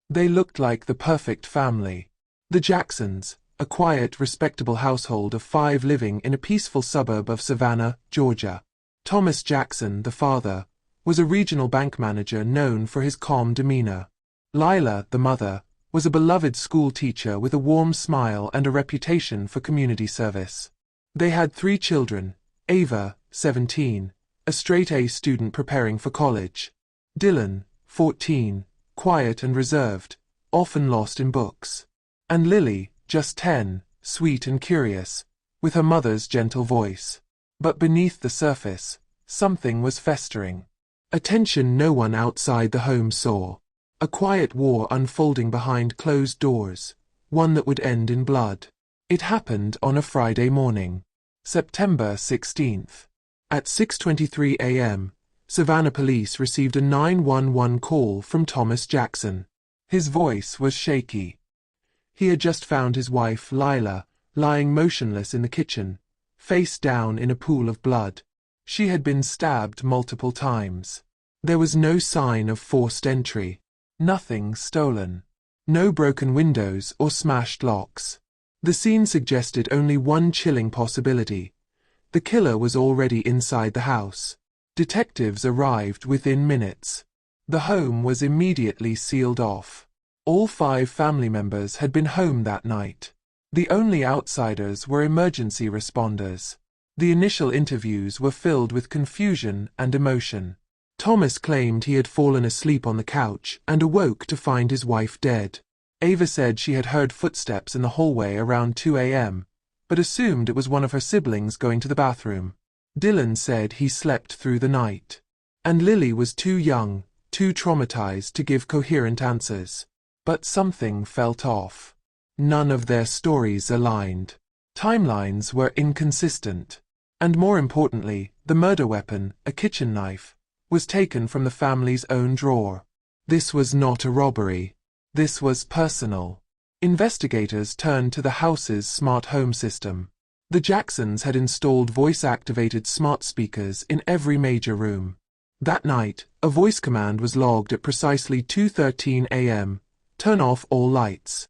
They looked like the perfect family. The Jacksons, a quiet, respectable household of 5 living in a peaceful suburb of Savannah, Georgia. Thomas Jackson, the father, was a regional bank manager known for his calm demeanor. Lila, the mother, was a beloved school teacher with a warm smile and a reputation for community service. They had 3 children: Ava, 17, a straight-A student preparing for college; Dylan, 14, quiet and reserved, often lost in books; and Lily, just 10, sweet and curious, with her mother's gentle voice. But beneath the surface, something was festering. A tension no one outside the home saw. A quiet war unfolding behind closed doors, one that would end in blood. It happened on a Friday morning, September 16th. At 6:23 a.m., Savannah police received a 911 call from Thomas Jackson. His voice was shaky. He had just found his wife, Lila, lying motionless in the kitchen, face down in a pool of blood. She had been stabbed multiple times. There was no sign of forced entry. Nothing stolen. No broken windows or smashed locks. The scene suggested only one chilling possibility. The killer was already inside the house. Detectives arrived within minutes. The home was immediately sealed off. All 5 family members had been home that night. The only outsiders were emergency responders. The initial interviews were filled with confusion and emotion. Thomas claimed he had fallen asleep on the couch and awoke to find his wife dead. Ava said she had heard footsteps in the hallway around 2 a.m., but assumed it was one of her siblings going to the bathroom. Dylan said he slept through the night. And Lily was too young, too traumatized to give coherent answers. But something felt off. None of their stories aligned. Timelines were inconsistent. And more importantly, the murder weapon, a kitchen knife, was taken from the family's own drawer. This was not a robbery. This was personal. Investigators turned to the house's smart home system. The Jacksons had installed voice-activated smart speakers in every major room. That night, a voice command was logged at precisely 2:13 a.m. Turn off all lights.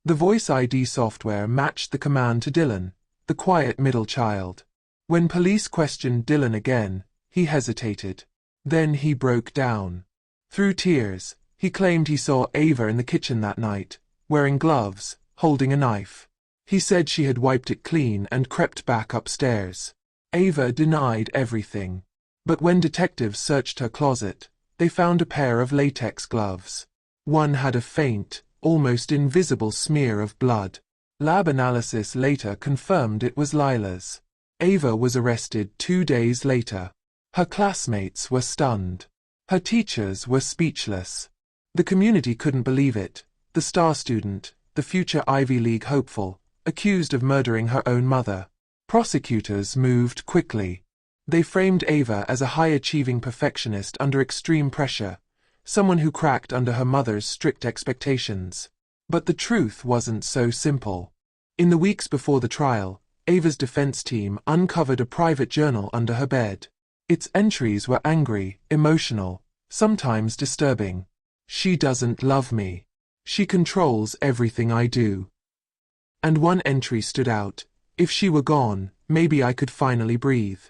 The voice ID software matched the command to Dylan, the quiet middle child. When police questioned Dylan again, he hesitated. Then he broke down. Through tears, he claimed he saw Ava in the kitchen that night, wearing gloves, holding a knife. He said she had wiped it clean and crept back upstairs. Ava denied everything. But when detectives searched her closet, they found a pair of latex gloves. One had a faint, almost invisible smear of blood. Lab analysis later confirmed it was Lila's. Ava was arrested 2 days later. Her classmates were stunned. Her teachers were speechless. The community couldn't believe it. The star student, the future Ivy League hopeful, accused of murdering her own mother. Prosecutors moved quickly. They framed Ava as a high-achieving perfectionist under extreme pressure, someone who cracked under her mother's strict expectations. But the truth wasn't so simple. In the weeks before the trial, Ava's defense team uncovered a private journal under her bed. Its entries were angry, emotional, sometimes disturbing. She doesn't love me. She controls everything I do. And one entry stood out. If she were gone, maybe I could finally breathe.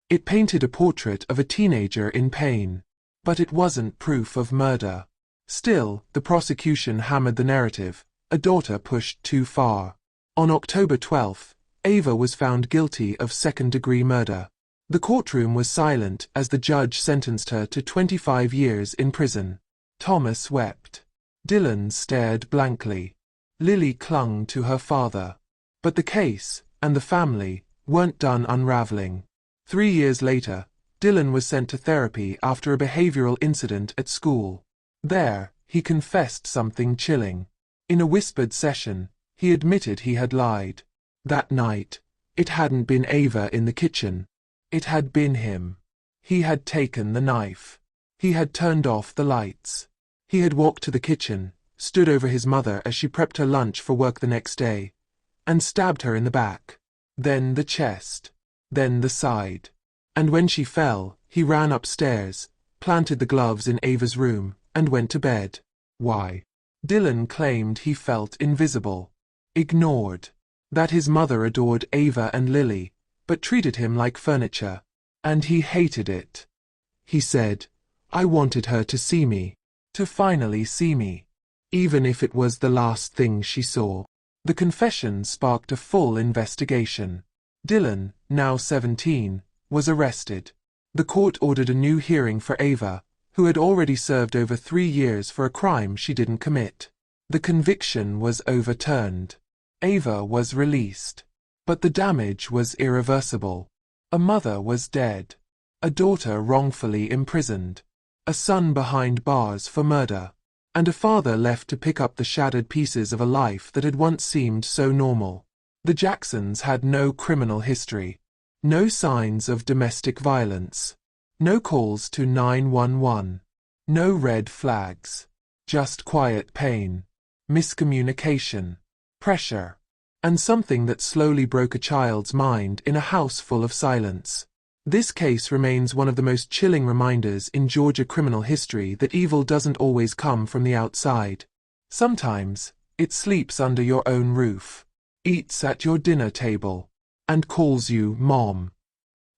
It painted a portrait of a teenager in pain. But it wasn't proof of murder. Still, the prosecution hammered the narrative. A daughter pushed too far. On October 12th, Ava was found guilty of second-degree murder. The courtroom was silent as the judge sentenced her to 25 years in prison. Thomas wept. Dylan stared blankly. Lily clung to her father. But the case, and the family, weren't done unraveling. 3 years later, Dylan was sent to therapy after a behavioral incident at school. There, he confessed something chilling. In a whispered session, he admitted he had lied. That night, it hadn't been Ava in the kitchen. It had been him. He had taken the knife. He had turned off the lights. He had walked to the kitchen, stood over his mother as she prepped her lunch for work the next day, and stabbed her in the back, then the chest, then the side. And when she fell, he ran upstairs, planted the gloves in Ava's room, and went to bed. Why? Dylan claimed he felt invisible, ignored, that his mother adored Ava and Lily, but treated him like furniture, and he hated it. He said, "I wanted her to see me, to finally see me, even if it was the last thing she saw." The confession sparked a full investigation. Dylan, now 17, was arrested. The court ordered a new hearing for Ava, who had already served over 3 years for a crime she didn't commit. The conviction was overturned. Ava was released. But the damage was irreversible. A mother was dead. A daughter wrongfully imprisoned. A son behind bars for murder. And a father left to pick up the shattered pieces of a life that had once seemed so normal. The Jacksons had no criminal history. No signs of domestic violence. No calls to 911. No red flags. Just quiet pain. Miscommunication. Pressure. And something that slowly broke a child's mind in a house full of silence. This case remains one of the most chilling reminders in Georgia criminal history that evil doesn't always come from the outside. Sometimes, it sleeps under your own roof, eats at your dinner table, and calls you Mom.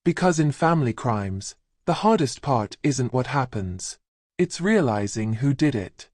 Because in family crimes, the hardest part isn't what happens. It's realizing who did it.